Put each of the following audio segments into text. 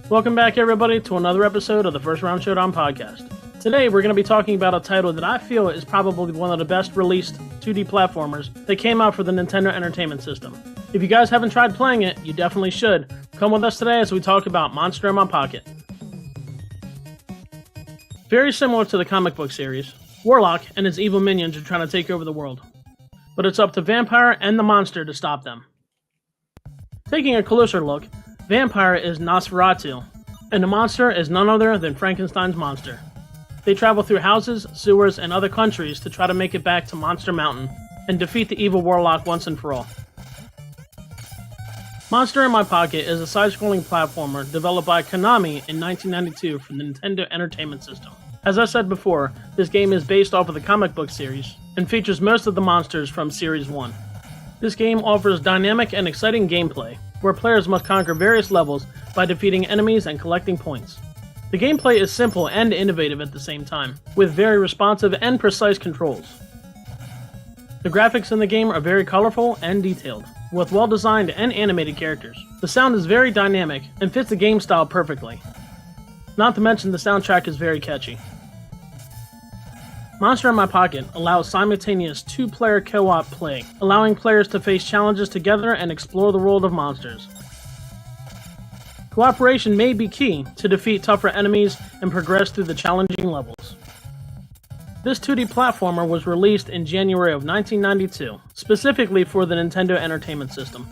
Welcome back, everybody, to another episode of the First Round Showdown podcast. Today, we're going to be talking about a title that I feel is probably one of the best released 2D platformers that came out for the Nintendo Entertainment System. If you guys haven't tried playing it, you definitely should. Come with us today as we talk about Monster in My Pocket. Very similar to the comic book series, Warlock and his evil minions are trying to take over the world. But it's up to Vampire and the monster to stop them. Taking a closer look, Vampire is Nosferatu, and the monster is none other than Frankenstein's monster. They travel through houses, sewers, and other countries to try to make it back to Monster Mountain and defeat the evil Warlock once and for all. Monster in My Pocket is a side-scrolling platformer developed by Konami in 1992 for the Nintendo Entertainment System. As I said before, this game is based off of the comic book series and features most of the monsters from Series 1. This game offers dynamic and exciting gameplay, where players must conquer various levels by defeating enemies and collecting points. The gameplay is simple and innovative at the same time, with very responsive and precise controls. The graphics in the game are very colorful and detailed, with well-designed and animated characters. The sound is very dynamic and fits the game style perfectly. Not to mention the soundtrack is very catchy. Monster in My Pocket allows simultaneous two-player co-op play, allowing players to face challenges together and explore the world of monsters. Cooperation may be key to defeat tougher enemies and progress through the challenging levels. This 2D platformer was released in January of 1992, specifically for the Nintendo Entertainment System.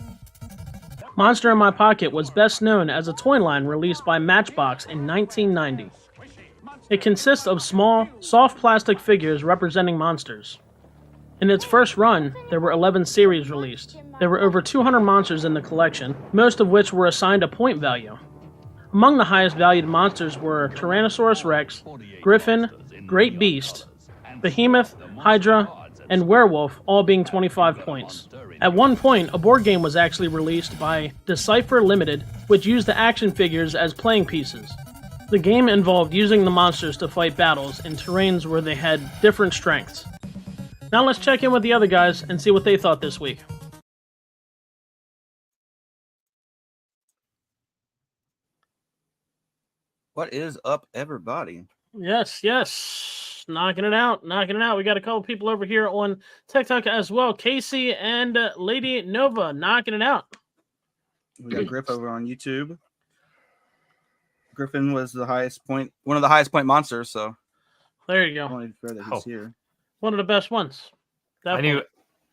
Monster in My Pocket was best known as a toy line released by Matchbox in 1990. It consists of small, soft plastic figures representing monsters. In its first run, there were 11 series released. There were over 200 monsters in the collection, most of which were assigned a point value. Among the highest valued monsters were Tyrannosaurus Rex, Griffin, Great Beast, Behemoth, Hydra, and Werewolf, all being 25 points. At one point, a board game was actually released by Decipher Limited, which used the action figures as playing pieces. The game involved using the monsters to fight battles in terrains where they had different strengths. Now let's check in with the other guys and see what they thought this week. What is up, everybody? Yes. Knocking it out. We got a couple people over here on TikTok as well. Casey and Lady Nova knocking it out. We got Griff over on YouTube. Griffin was one of the highest point monsters, so there you go. Only fair that he's here. One of the best ones. Definitely. I knew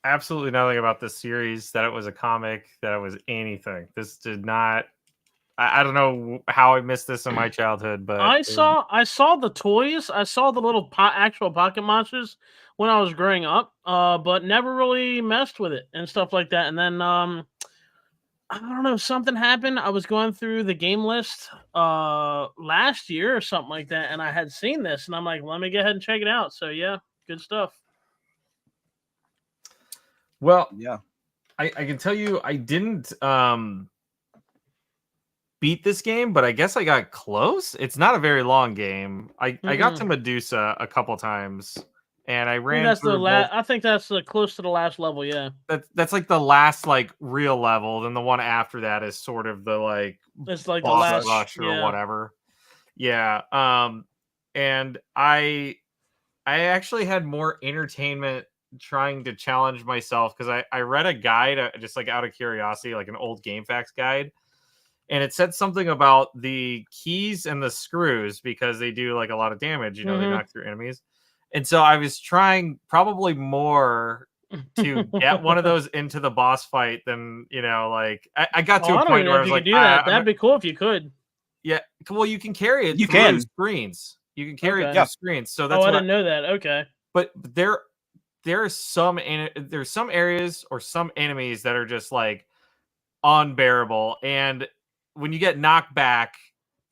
absolutely nothing about this series, that it was a comic, that it was anything. This did not. I don't know how I missed this in my childhood, but I saw the toys. I saw the little actual pocket monsters when I was growing up, but never really messed with it and stuff like that. And then I don't know, something happened. I was going through the game list last year or something like that, and I had seen this, and I'm like, let me go ahead and check it out. So yeah, good stuff. Well, yeah, I can tell you I didn't beat this game, but I guess I got close. It's not a very long game. I got to Medusa a couple times, and I ran. I think that's close to the last level. Yeah, that's like the last real level. Then the one after that is sort of the it's like the boss last rush or whatever. Yeah. And I actually had more entertainment trying to challenge myself because I read a guide just out of curiosity, like an old GameFAQs guide. And it said something about the keys and the screws because they do a lot of damage. They knock through enemies. And so I was trying probably more to get one of those into the boss fight than, I got to a point where I was like, that'd be cool if you could. Yeah. Well, you can carry it through can. Screens. You can carry it through screens. So that's I didn't know that. Okay. But there are there's some areas or some enemies that are just unbearable. And when you get knocked back,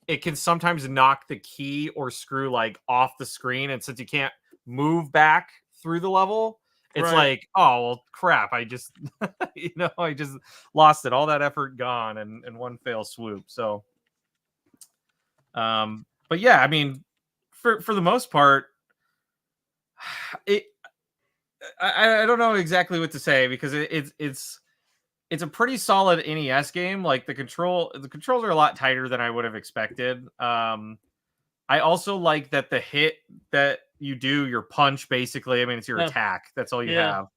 it can sometimes knock the key or screw off the screen. And since you can't move back through the level, it's oh, well, crap. I just, I just lost it. All that effort gone in one fell swoop. So, but yeah, I mean, for the most part, I don't know exactly what to say because it's it's a pretty solid NES game. Like the controls are a lot tighter than I would have expected. I also like that the hit that you do, your punch, basically, I mean, it's your attack. That's all you have.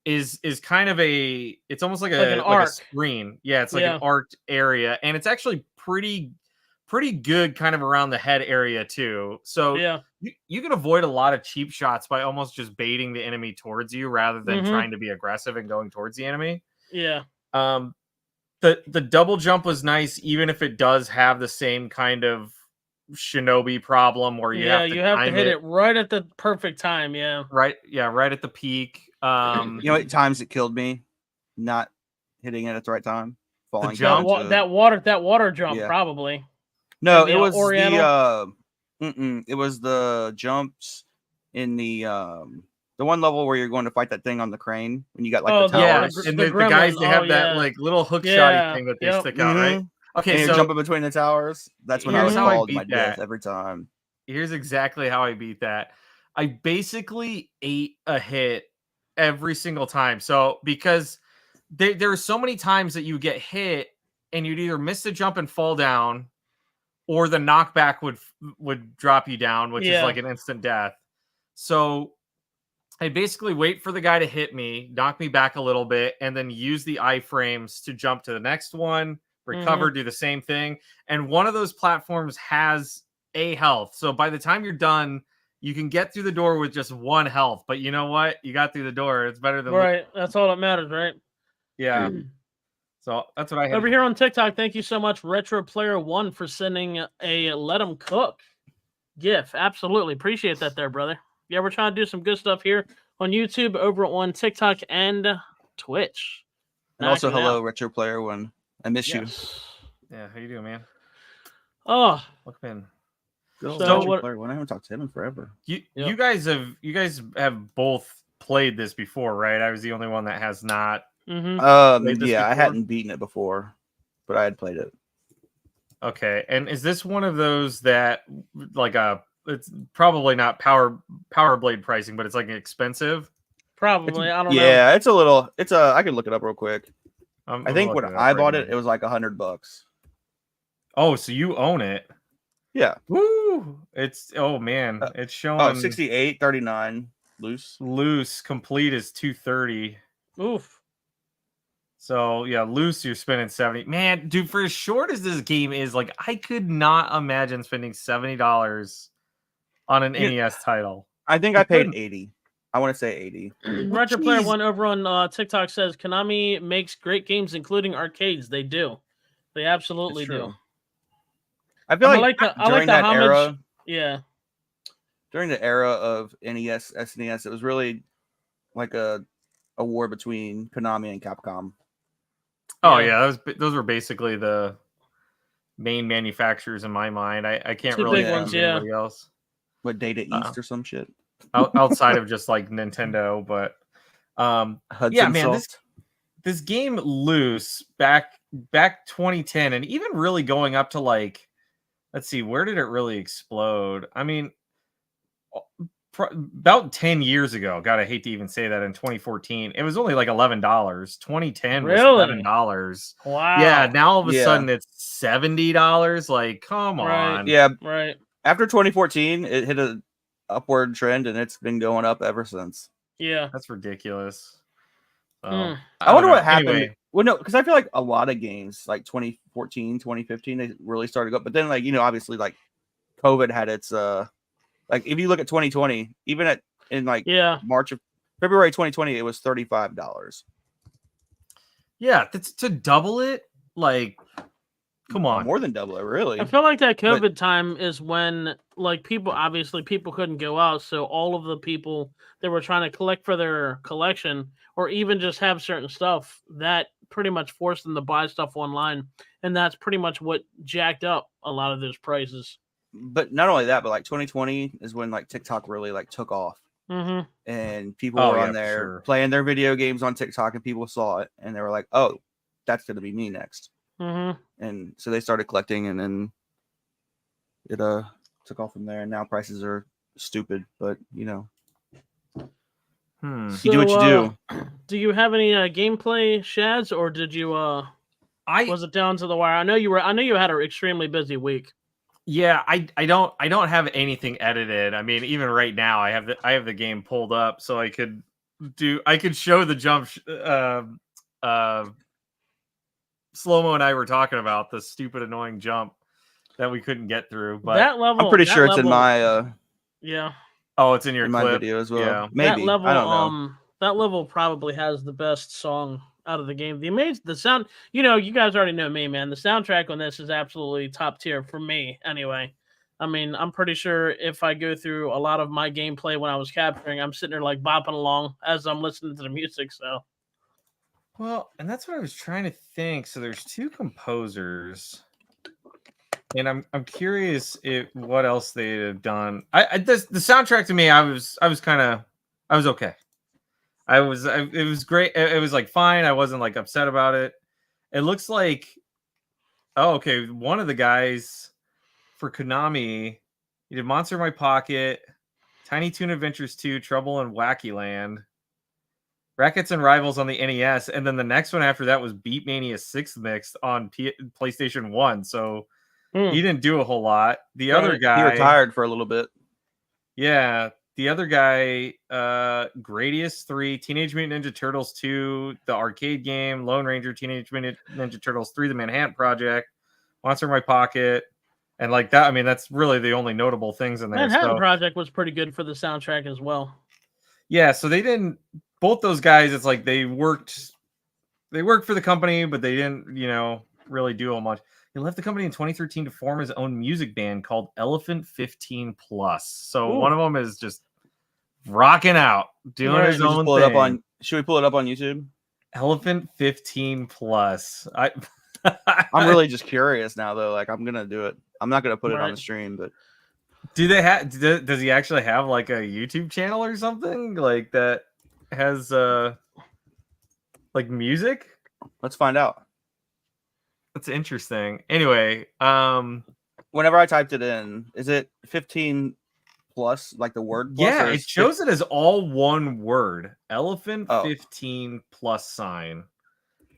Is kind of it's almost like an a arc. screen. Yeah, it's like an arced area, and it's actually pretty good kind of around the head area too. So you can avoid a lot of cheap shots by almost just baiting the enemy towards you rather than trying to be aggressive and going towards the enemy. Yeah. The double jump was nice, even if it does have the same kind of shinobi problem where you have to hit it right at the perfect time. Right at the peak. You know what times it killed me? Not hitting it at the right time. Falling jump? That water jump, probably. No, it was it was the jumps in the one level where you're going to fight that thing on the crane when you got like the towers. And the guys, they have that like little hook shotty thing that they stick out, right? Okay, and so you're jumping between the towers. That's when I was called my death every time. Here's exactly how I beat that. I basically ate a hit every single time. So because there are so many times that you get hit and you'd either miss the jump and fall down, or the knockback would drop you down, which is like an instant death. So I basically wait for the guy to hit me, knock me back a little bit, and then use the iframes to jump to the next one, recover, do the same thing. And one of those platforms has a health. So by the time you're done, you can get through the door with just 1 health. But you know what? You got through the door. It's better than... Right. That's all that matters, right? Yeah. So that's what I had. Over here on TikTok, thank you so much, Retro Player 1, for sending a Let 'em Cook GIF. Absolutely. Appreciate that there, brother. Yeah, we're trying to do some good stuff here on YouTube, over on TikTok and Twitch. And also, hello, Retro Player 1. I miss you. Yeah, how you doing, man? Oh, welcome in. Retro Player 1. I haven't talked to him in forever. You guys have both played this before, right? I was the only one that has not. Yeah, I hadn't beaten it before, but I had played it. Okay, and is this one of those that like it's probably not power blade pricing, but it's like expensive? Probably. I don't know. Yeah, it's a little. I can look it up real quick. I think when I bought it, it was like $100. Oh, so you own it? Yeah. Woo! It's man, it's showing 68.39 loose. Loose complete is 230. Oof. So yeah, loose you're spending 70. Man, dude, for as short as this game is, like I could not imagine spending $70 on an NES title. I think I paid 80. I want to say 80. Retro Player 1 over on TikTok says Konami makes great games, including arcades. They do. They absolutely do. I feel like during that era, during the era of NES, SNES, it was really like a war between Konami and Capcom. Oh yeah, those were basically the main manufacturers in my mind. I can't really think of anybody else. What, Data East or some shit? Outside of just like Nintendo, but yeah, man, this game Loose back 2010, and even really going up to like, let's see, where did it really explode? I mean, about 10 years ago. God, I hate to even say that. In 2014, it was only like $11. 2010 was $7. Wow. Yeah, now all of a sudden it's $70. Like, come on. Yeah, right. After 2014, it hit a upward trend, and it's been going up ever since. Yeah, that's ridiculous. I wonder what happened. Anyway. Well, no, because I feel like a lot of games like 2014, 2015, they really started to go. But then, like, obviously, like COVID had its like if you look at 2020, even in February 2020, it was $35. Yeah, that's to double it. Like, come on, more than double it, really. I feel like that COVID time is when like people couldn't go out, so all of the people that were trying to collect for their collection or even just have certain stuff, that pretty much forced them to buy stuff online, and that's pretty much what jacked up a lot of those prices. But not only that, but like 2020 is when like TikTok really like took off, and people were on there playing their video games on TikTok, and people saw it, and they were like, "Oh, that's gonna be me next." And so they started collecting, and then it took off from there. And now prices are stupid, but So, you do what you do. Do you have any gameplay, Shads, or did you? Was it down to the wire? I know you had an extremely busy week. Yeah, I don't have anything edited. I mean, even right now, I have the game pulled up, so I could show the jump. Slow-mo and I were talking about the stupid, annoying jump that we couldn't get through. But that level, I'm pretty sure it's in my yeah. Oh, it's in your in clip. my video as well. Yeah. Maybe. That level, I don't know. That level probably has the best song out of the game. The sound, you guys already know me, man. The soundtrack on this is absolutely top tier for me, anyway. I mean, I'm pretty sure if I go through a lot of my gameplay when I was capturing, I'm sitting there like bopping along as I'm listening to the music. So, well, and that's what I was trying to think. So there's 2 composers. And I'm curious what else they have done. The soundtrack to me, I was okay. It was great. It was like fine. I wasn't like upset about it. It looks like, okay, one of the guys for Konami, he did Monster in My Pocket, Tiny Toon Adventures 2, Trouble in Wacky Land, Rackets and Rivals on the NES, and then the next one after that was Beat Mania 6 Mix on PlayStation 1. So he didn't do a whole lot. The other guy, he retired for a little bit. Yeah, the other guy, Gradius 3, Teenage Mutant Ninja Turtles 2, the arcade game, Lone Ranger, Teenage Mutant Ninja Turtles 3, The Manhattan Project, Monster in My Pocket, and like that. I mean, that's really the only notable things in there. Manhattan Project was pretty good for the soundtrack as well. Yeah, so they didn't. Both those guys, it's like they worked for the company, but they didn't, really do much. He left the company in 2013 to form his own music band called Elephant 15 Plus. So one of them is just rocking out, doing his own thing. Should we pull it up on YouTube? Elephant 15 Plus. I'm really just curious now, though. Like, I'm gonna do it. I'm not gonna put it on the stream, but do they have? Does he actually have like a YouTube channel or something like that has like music? Let's find out. That's interesting. Anyway, whenever I typed it in, is it 15 plus, like the word plus? Yeah, it shows it as all one word. Elephant 15 plus sign.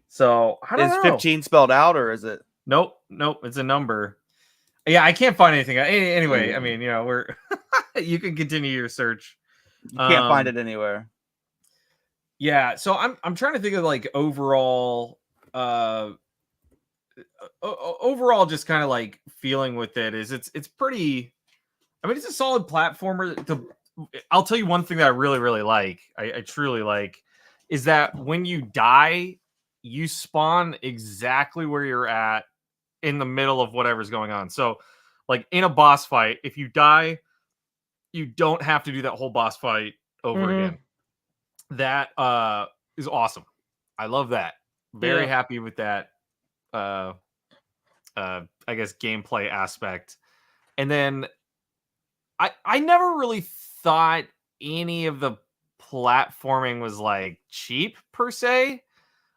So I don't know. Is 15 spelled out or is it? Nope. It's a number. Yeah, I can't find anything. Anyway, I mean, we're you can continue your search. You can't find it anywhere. Yeah, so I'm trying to think of like overall just kind of like feeling with it is it's pretty. I mean, it's a solid platformer. I'll tell you one thing that I really, really like. I truly like is that when you die, you spawn exactly where you're at in the middle of whatever's going on. So, like in a boss fight, if you die, you don't have to do that whole boss fight over again. That is awesome. I love that. Very happy with that. I guess gameplay aspect. And then I never really thought any of the platforming was like cheap per se.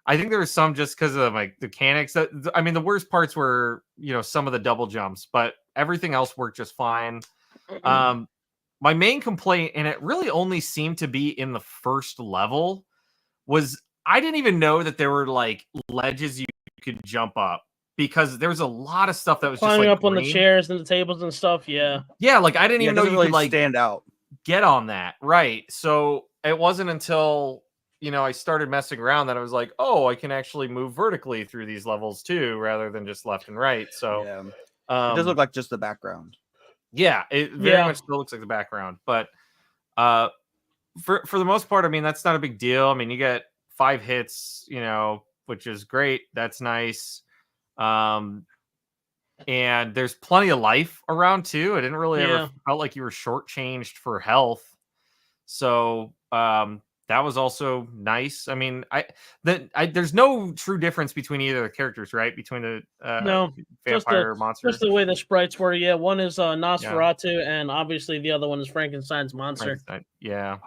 I think there was some just because of like the mechanics. I mean, the worst parts were some of the double jumps, but everything else worked just fine. My main complaint, and it really only seemed to be in the first level, was I didn't even know that there were like ledges you could jump up because there was a lot of stuff that was climbing just like up on the chairs and the tables and stuff. Yeah, like I didn't even know you really could like stand out, get on that, right? So it wasn't until I started messing around that I was like, oh, I can actually move vertically through these levels too, rather than just left and right. So it does look like just the background. Yeah, it very much still looks like the background, but for the most part, I mean, that's not a big deal. I mean, you get 5 hits, which is great. That's nice. And there's plenty of life around too. I didn't really ever felt like you were shortchanged for health. So that was also nice. I mean, there's no true difference between either of the characters, right? Between the vampire monsters. Just the way the sprites were. Yeah, one is Nosferatu, and obviously the other one is Frankenstein's monster. Yeah.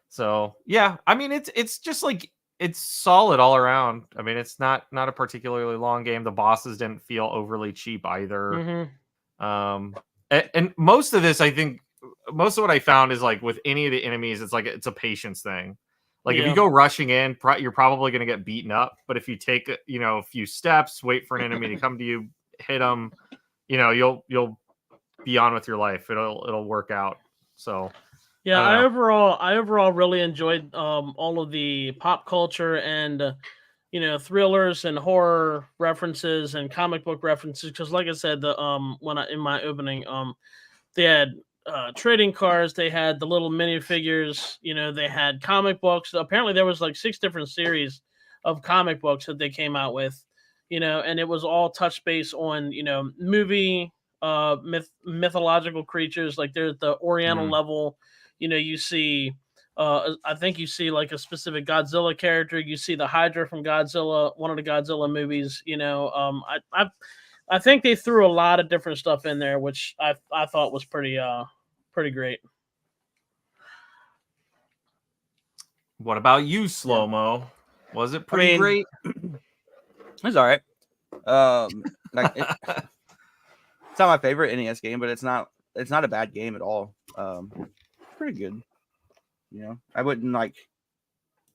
So yeah, I mean, it's just like it's solid all around. I mean, it's not a particularly long game. The bosses didn't feel overly cheap either. And most of this, I think, most of what I found is like with any of the enemies, it's like it's a patience thing. Like if you go rushing in, you're probably going to get beaten up. But if you take a few steps, wait for an enemy to come to you, hit them, you'll be on with your life. It'll work out. So yeah, I overall really enjoyed all of the pop culture and thrillers and horror references and comic book references. Because like I said, in my opening, they had trading cards, they had the little minifigures, they had comic books. Apparently there was like 6 different series of comic books that they came out with, and it was all touch base on, movie mythological creatures. Like there's the Oriental level, you see I think you see like a specific Godzilla character. You see the Hydra from Godzilla, one of the Godzilla movies. I think they threw a lot of different stuff in there, which I thought was pretty great. What about you, Slow Mo? Was it pretty great? It's all right. It's not my favorite NES game, but it's not a bad game at all. Pretty good. I wouldn't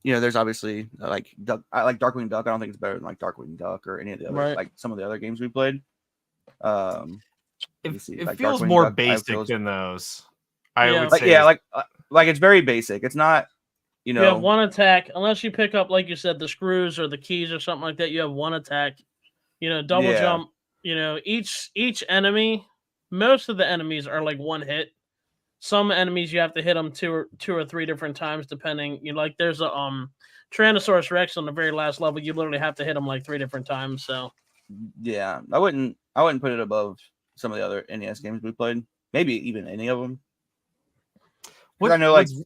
there's obviously like Duck. I like Darkwing Duck. I don't think it's better than like Darkwing Duck or any of the other like some of the other games we played. It feels more Duck, basic than those. I would say, like it's very basic. It's not, You have one attack, unless you pick up, like you said, the screws or the keys or something like that. You have one attack. Double jump. Each enemy. Most of the enemies are like one hit. Some enemies you have to hit them two or three different times, depending. Like there's a Tyrannosaurus Rex on the very last level. You literally have to hit them like 3 different times. So yeah, I wouldn't put it above some of the other NES games we played. Maybe even any of them. I know even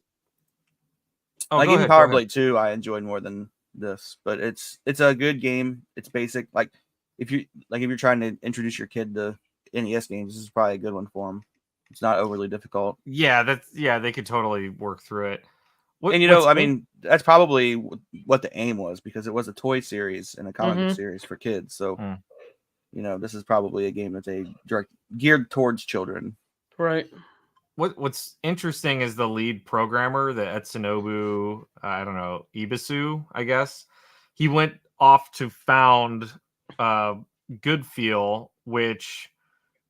Power Blade 2 I enjoyed more than this, but it's a good game. It's basic. Like if you're trying to introduce your kid to NES games, this is probably a good one for them. It's not overly difficult. Yeah, they could totally work through it. That's probably what the aim was, because it was a toy series and a comic book series for kids. So, this is probably a game that's geared towards children. Right. What's interesting is the lead programmer, the Etsunobu, Ibisu, I guess. He went off to found Goodfeel, which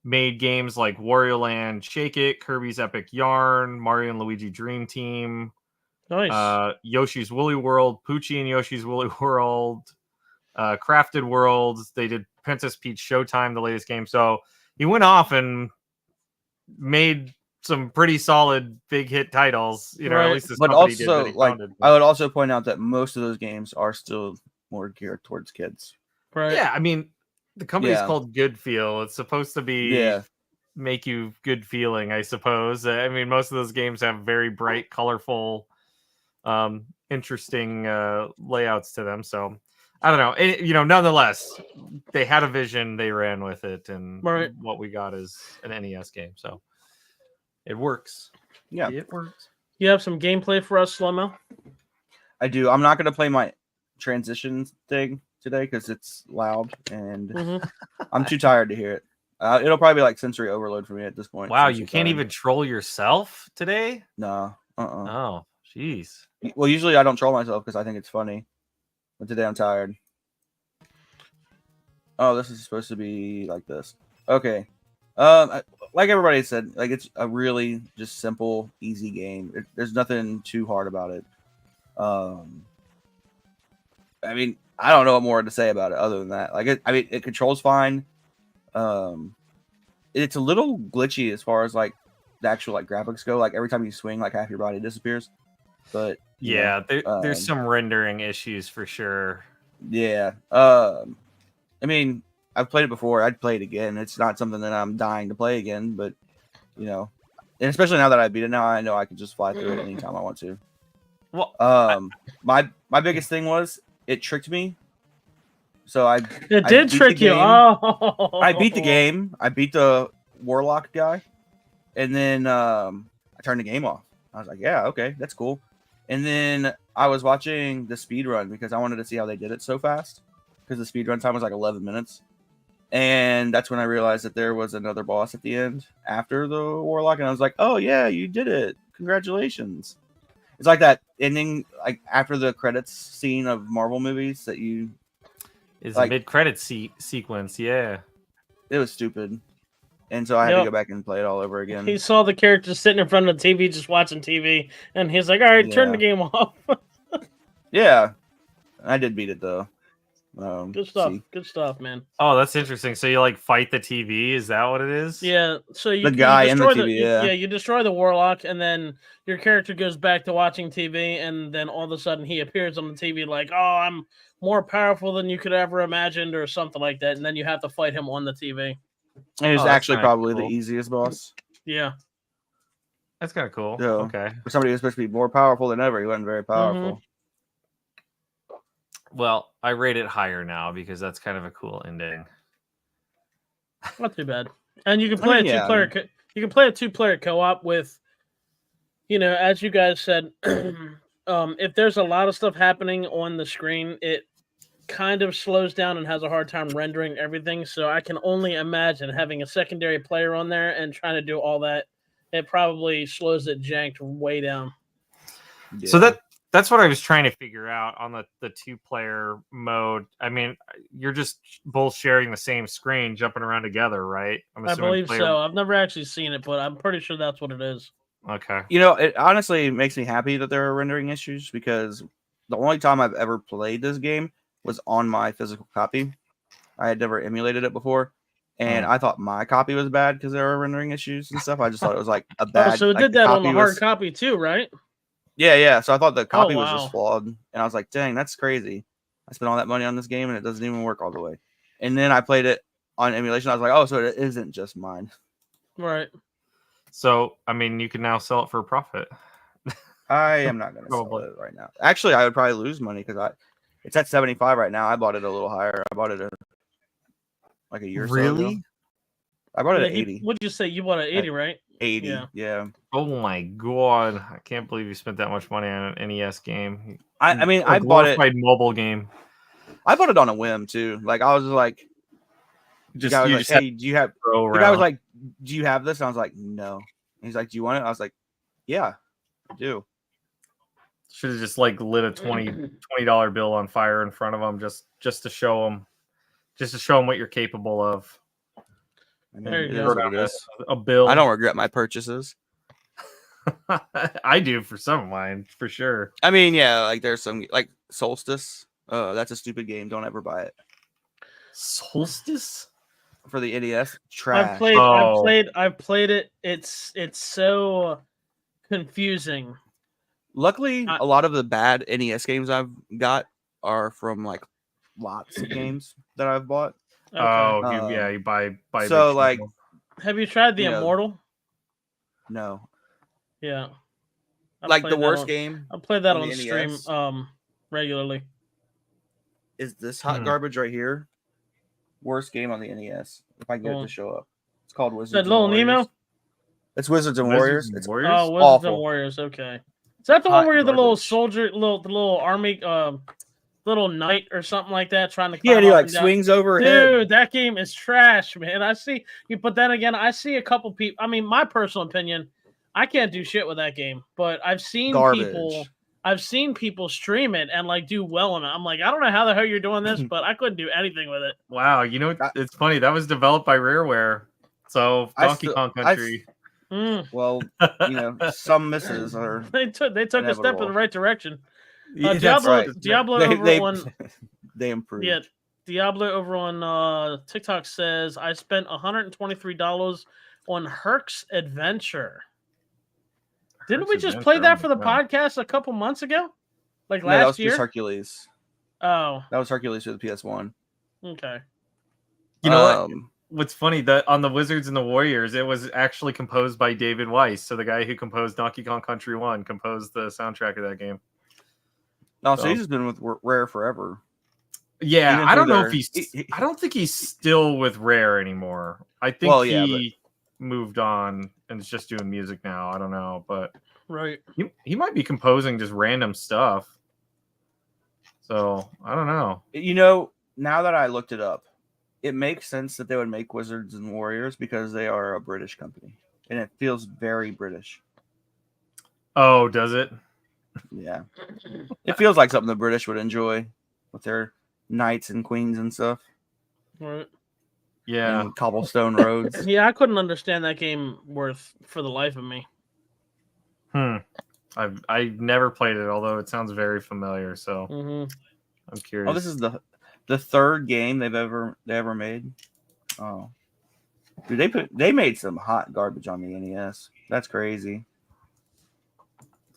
made games like Wario Land, Shake It, Kirby's Epic Yarn, Mario and Luigi Dream Team, Yoshi's Woolly World, Poochie and Yoshi's Woolly World, Crafted Worlds. They did Princess Peach Showtime, the latest game. So he went off and made some pretty solid big hit titles. At least this company did. I would also point out that most of those games are still more geared towards kids. Right. Yeah, the company's called Goodfeel. It's supposed to be make you good feeling, I suppose. Most of those games have very bright, colorful, interesting layouts to them. So I don't know. Nonetheless, they had a vision, they ran with it, and what we got is an NES game. So it works. Yeah, it works. You have some gameplay for us, Slow-Mo? I do. I'm not going to play my transition thing today because it's loud and I'm too tired to hear it. It'll probably be like sensory overload for me at this point. Wow, you can't even troll yourself today? No. Oh, jeez. Well, usually I don't troll myself because I think it's funny, but today I'm tired. Oh, this is supposed to be like this. Okay. Like everybody said, like it's a really just simple, easy game. There's nothing too hard about it. I don't know what more to say about it other than that. It controls fine. It's a little glitchy as far as like the actual like graphics go. Like every time you swing, like half your body disappears. But there's some rendering issues for sure. Yeah. I've played it before. I'd play it again. It's not something that I'm dying to play again, but and especially now that I beat it, now I know I can just fly through it anytime I want to. Well, my biggest thing was it tricked me. So I did trick you. Oh, I beat the game. I beat the warlock guy, and then I turned the game off. I was like, yeah, okay, that's cool. And then I was watching the speed run because I wanted to see how they did it so fast, because the speed run time was like 11 minutes. And that's when I realized that there was another boss at the end after the warlock, and I was like, "Oh yeah, you did it! Congratulations!" It's like that ending, like after the credits scene of Marvel movies that you. Is like, a mid-credit sequence, yeah. It was stupid, and so I had to go back and play it all over again. He saw the character sitting in front of the TV, just watching TV, and he's like, "All right, turn the game off." Yeah, I did beat it though. Good stuff. Good stuff, man. Oh, that's interesting. So you like fight the TV? Is that what it is? Yeah. So you the guy in the destroy TV. you destroy the warlock, and then your character goes back to watching TV, and then all of a sudden he appears on the TV like, "Oh, I'm more powerful than you could ever imagined," or something like that, and then you have to fight him on the TV. It was actually probably the easiest boss. Yeah. That's kind of cool. So, okay. For somebody who's supposed to be more powerful than ever, he wasn't very powerful. Well, I rate it higher now because that's kind of a cool ending. Not too bad. And you can play a two-player. You can play a two-player co-op with, as you guys said, if there's a lot of stuff happening on the screen, it kind of slows down and has a hard time rendering everything. So I can only imagine having a secondary player on there and trying to do all that. It probably slows it janked way down. Yeah. So that's what I was trying to figure out on the two-player mode. I mean, you're just both sharing the same screen, jumping around together, right? I believe so. I've never actually seen it, but I'm pretty sure that's what it is. Okay. It honestly makes me happy that there are rendering issues because the only time I've ever played this game was on my physical copy. I had never emulated it before, and I thought my copy was bad because there were rendering issues and stuff. I just thought it was like a bad. So it did that on the hard copy too, right? Yeah. So I thought the copy was just flawed, and I was like, "Dang, that's crazy! I spent all that money on this game, and it doesn't even work all the way." And then I played it on emulation. I was like, "Oh, so it isn't just mine." Right. So I mean, you can now sell it for a profit. I am not going to sell it right now. Actually, I would probably lose money because it's at 75 right now. I bought it a little higher. I bought it like a year or so ago. I bought it at 80. What'd you say? You bought it at 80, right? 80, yeah. Oh my god, I can't believe you spent that much money on an NES game. I mean, I bought it mobile game. I bought it on a whim too. Like I was like, the guy was like, "Hey, do you have?" The guy was like, "Do you have this?" And I was like, "No." And he's like, "Do you want it?" I was like, "Yeah, I do." Should have just like lit a $20 bill on fire in front of him just to show him what you're capable of. I mean, it is what it is. A bill. I don't regret my purchases. I do for some of mine, for sure. I mean, yeah, like there's some like Solstice. That's a stupid game. Don't ever buy it. Solstice for the NES. Trash. I've played it. It's so confusing. Luckily, a lot of the bad NES games I've got are from like lots of games that I've bought. Okay. Oh, you buy. So like, have you tried the Immortal? No. Yeah. Like the worst game. I played that on stream regularly. Is this hot garbage right here? Worst game on the NES. If I get it to show up, it's called Wizards. That little Nemo. It's Wizards and Warriors. It's Wizards and Warriors. Okay. Is that the one where you're the little soldier, the little army, little knight or something like that, trying to climb he like swings overhead. Dude, that game is trash, man. I see you, but then again, I see a couple people. I mean, my personal opinion, I can't do shit with that game, but I've seen people stream it and like do well in it. I'm like, I don't know how the hell you're doing this, but I couldn't do anything with it. Wow, it's funny. That was developed by Rareware, so Donkey Kong Country. Well, some misses are. They took a step in the right direction. Yeah, Diablo over on they improved. Yeah, Diablo over on TikTok says I spent $123 on Herc's Adventure. Didn't we just play that for the podcast a couple months ago? Like last that was year? just Hercules. Oh. That was Hercules for the PS1. Okay. You know what's funny? That on the Wizards and the Warriors, it was actually composed by David Weiss. So the guy who composed Donkey Kong Country 1 composed the soundtrack of that game. No, so he's just been with Rare forever. Yeah, I don't know if I don't think he's still with Rare anymore. I think he moved on and is just doing music now. I don't know, but right, he might be composing just random stuff. So I don't know. Now that I looked it up, it makes sense that they would make Wizards and Warriors because they are a British company, and it feels very British. Oh, does it? Yeah, it feels like something the British would enjoy with their knights and queens and stuff. Right. Yeah. And cobblestone roads. Yeah, I couldn't understand that game for the life of me. I've never played it, although it sounds very familiar. So I'm curious. Oh, this is the third game they ever made. Oh, dude, they made some hot garbage on the NES. That's crazy.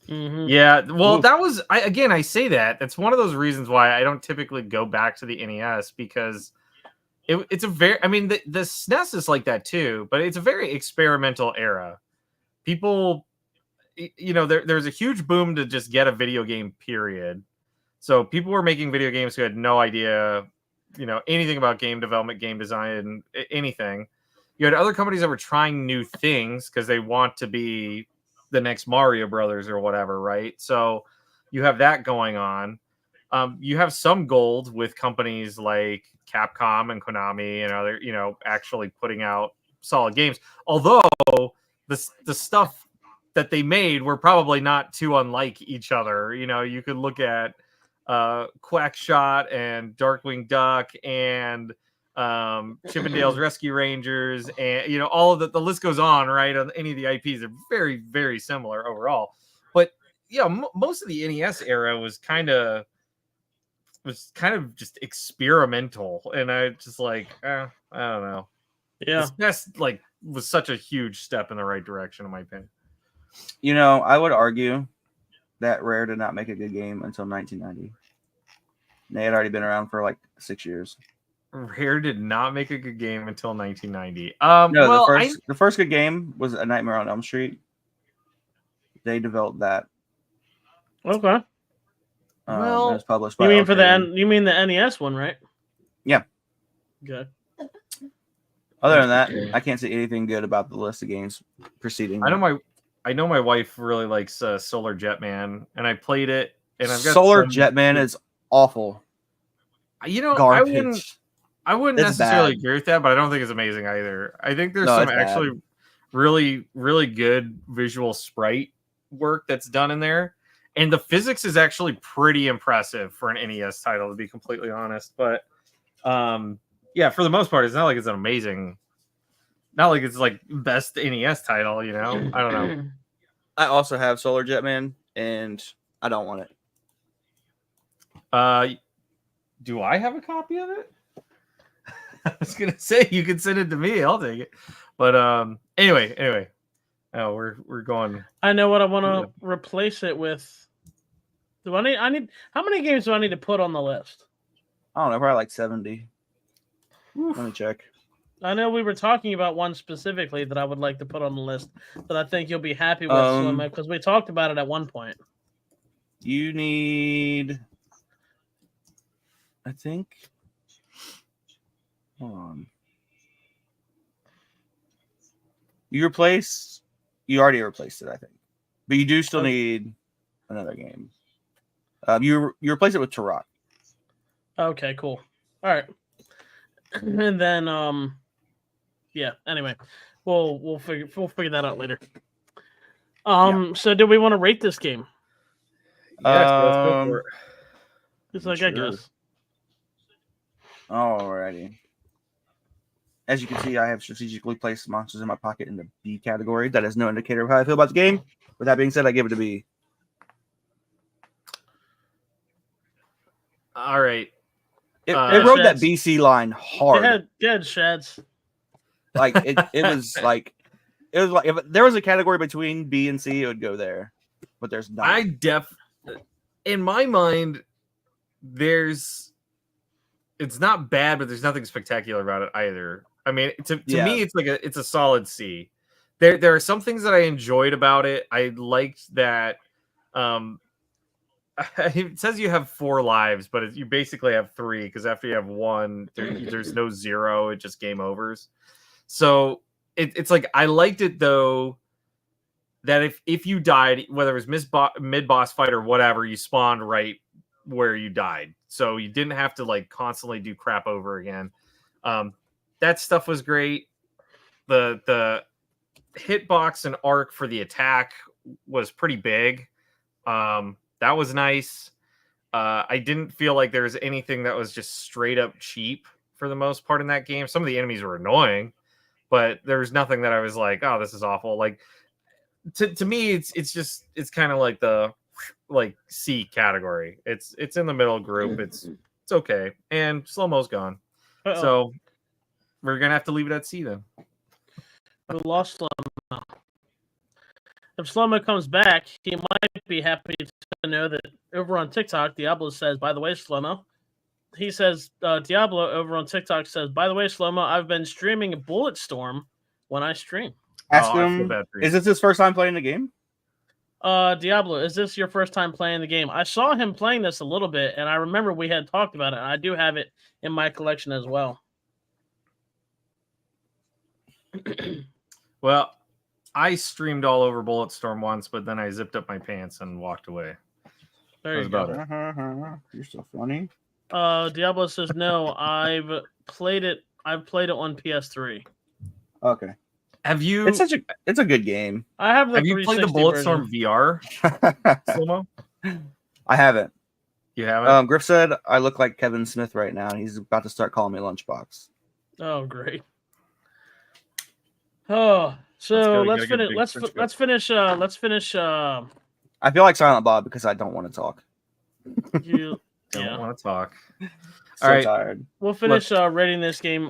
Yeah, well, that was I say that's one of those reasons why I don't typically go back to the NES, because it's a very, I mean, the SNES is like that too, but it's a very experimental era. People, there's a huge boom to just get a video game, period. So people were making video games who had no idea, anything about game development, game design, anything. You had other companies that were trying new things because they want to be the next Mario Brothers or whatever, right? So you have that going on. You have some gold with companies like Capcom and Konami and other, actually putting out solid games. Although the stuff that they made were probably not too unlike each other. You could look at Quackshot and Darkwing Duck and Chippendale's Rescue Rangers, and all of the list goes on, right? On any of the IPs are very, very similar overall. But most of the NES era was kind of just experimental, and I just like I don't know. Yeah, that's was such a huge step in the right direction, in my opinion. I would argue that Rare did not make a good game until 1990. They had already been around for like 6 years. Rare did not make a good game until 1990. No, well, the first good game was A Nightmare on Elm Street. They developed that. Okay. It was published by you mean Arcade. for the you mean the NES one, right? Yeah. Okay. Other than that, I can't say anything good about the list of games preceding. I know my wife really likes Solar Jetman, and I played it. And I've got Solar Jetman is awful. Garbage. I wouldn't It's necessarily bad. agree with that, but I don't think it's amazing either. I think there's No, some it's actually bad. really, really good visual sprite work that's done in there. And the physics is actually pretty impressive for an NES title, to be completely honest. But yeah, for the most part, it's not like it's an amazing, not like it's like best NES title, I don't know. I also have Solar Jetman, and I don't want it. Do I have a copy of it? I was gonna say you can send it to me. I'll take it. But anyway. Oh, we're going. I know what I want to replace it with. I need how many games do I need to put on the list? I don't know, probably like 70. Let me check. I know we were talking about one specifically that I would like to put on the list that I think you'll be happy with, Slim, because we talked about it at one point. You need, I think. Hold on. You already replaced it, I think, but you do still need another game. You replace it with Turok. Okay, cool. All right, and then yeah. Anyway, we'll figure that out later. So do we want to rate this game? Yes, let's go for it. Just like I guess. Alrighty. As you can see, I have strategically placed monsters in my pocket in the B category. That is no indicator of how I feel about the game. With that being said, I give it a B. All right. It rode that BC line hard. Good Shads. Like it was like if there was a category between B and C, it would go there. But there's not. In my mind, it's not bad, but there's nothing spectacular about it either. I mean, to me, it's a solid C. There are some things that I enjoyed about it. I liked that. It says you have 4 lives, but you basically have 3 because after you have 1, there's no 0. It just game overs. So it's like I liked it though that if you died, whether it was mid boss fight or whatever, you spawned right where you died, so you didn't have to like constantly do crap over again. That stuff was great. The hitbox and arc for the attack was pretty big. That was nice. I didn't feel like there was anything that was just straight up cheap for the most part in that game. Some of the enemies were annoying, but there was nothing that I was like, oh, this is awful. Like to me, it's kind of like the like C category. It's in the middle group. It's okay. And slow-mo's gone. Uh-oh. So we're gonna have to leave it at C then. We lost Slow-Mo. If Slow-Mo comes back, he might be happy to know that over on TikTok, Diablo says, by the way, Slow-Mo. He says, Diablo over on TikTok says, by the way, Slow-Mo, I've been streaming Bulletstorm when I stream. Ask him, is this his first time playing the game? Diablo, is this your first time playing the game? I saw him playing this a little bit, and I remember we had talked about it, and I do have it in my collection as well. Well, I streamed all over Bulletstorm once, but then I zipped up my pants and walked away. There you go. You're so funny. Diablo says no. I've played it on PS3. Okay. Have you? It's a good game. I have the. Have you played the Bulletstorm VR? Slow-Mo? I haven't. You haven't. Griff said I look like Kevin Smith right now, and he's about to start calling me Lunchbox. Oh, great. Oh, so let's finish. Let's finish. I feel like Silent Bob because I don't want to talk. You don't want to talk. So all right, tired. We'll finish rating this game.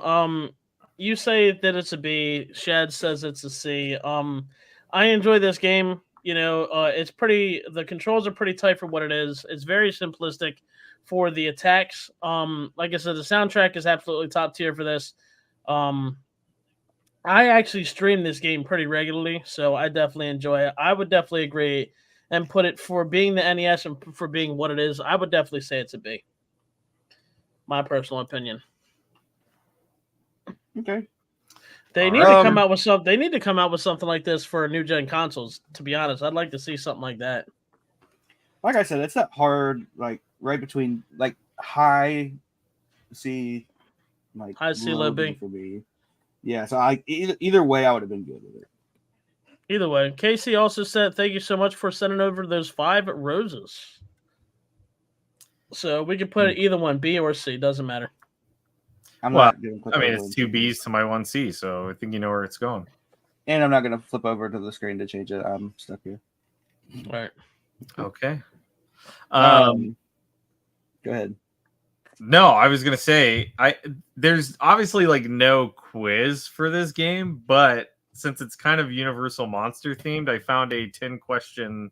You say that it's a B. Shad says it's a C. I enjoy this game. You know, it's pretty. The controls are pretty tight for what it is. It's very simplistic for the attacks. Like I said, the soundtrack is absolutely top tier for this. I actually stream this game pretty regularly, so I definitely enjoy it. I would definitely agree and put it for being the NES and for being what it is. I would definitely say it's a B. My personal opinion. Okay. They need to come out with something. They need to come out with something like this for new gen consoles. To be honest, I'd like to see something like that. Like I said, it's that hard, like right between like high C, like high C, low B for me. Yeah, so either way, I would have been good with it. Either way, Casey also said, "Thank you so much for sending over those 5 roses." So we could put it either one, B or C, doesn't matter. It's 2 B's to my 1 C, so I think you know where it's going. And I'm not going to flip over to the screen to change it. I'm stuck here. All right. Okay. Go ahead. No, I was gonna say there's obviously like no quiz for this game, but since it's kind of Universal Monster themed, I found a 10-question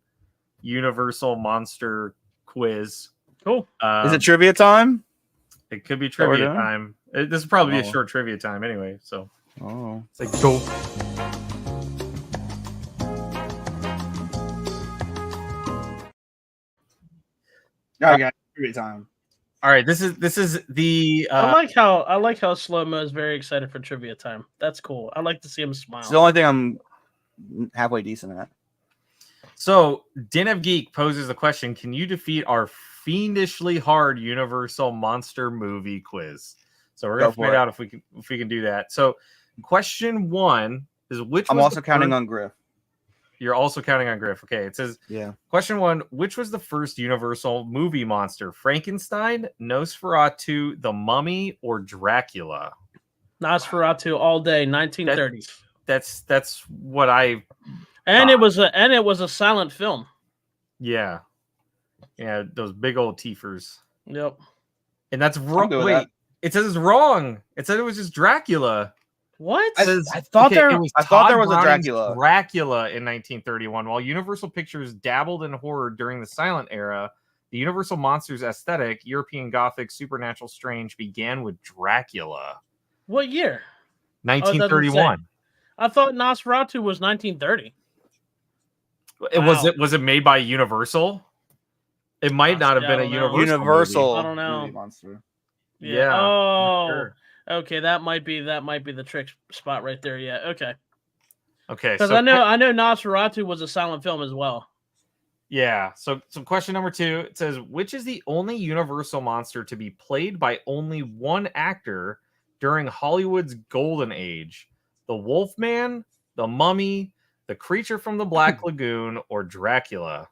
Universal Monster quiz. Cool. Is it trivia time? It could be trivia time. This is probably a short trivia time anyway. So it's like go. I got trivia time. All right, this is the. I like how Slow-Mo is very excited for trivia time. That's cool. I like to see him smile. It's the only thing I'm halfway decent at. So, Den of Geek poses the question: can you defeat our fiendishly hard Universal Monster movie quiz? So we're gonna find out if we can do that. So, question 1 is which. I'm also counting on Griff. You're also counting on Griff. Okay, it says, question 1, which was the first Universal movie monster? Frankenstein, Nosferatu, The Mummy, or Dracula? Nosferatu all day, 1930s. That's what I And it was a silent film. Yeah. Yeah, those big old teethers. Yep. And that's wrong. Wait, it says it's wrong. It said it was just Dracula. What? I thought there was a Dracula. Dracula in 1931. While Universal Pictures dabbled in horror during the silent era, the Universal Monsters aesthetic, European Gothic, supernatural, strange, began with Dracula. What year? 1931. I thought Nosferatu was 1930. Was it made by Universal? It might not have been a Universal. Movie. I don't know. Monster. Yeah. Oh. Sure. Okay, that might be the trick spot right there. Yeah. Okay. Okay. Because I know Nosferatu was a silent film as well. Yeah. So question number 2, it says, which is the only Universal monster to be played by only one actor during Hollywood's golden age? The Wolfman, the Mummy, the Creature from the Black Lagoon, or Dracula?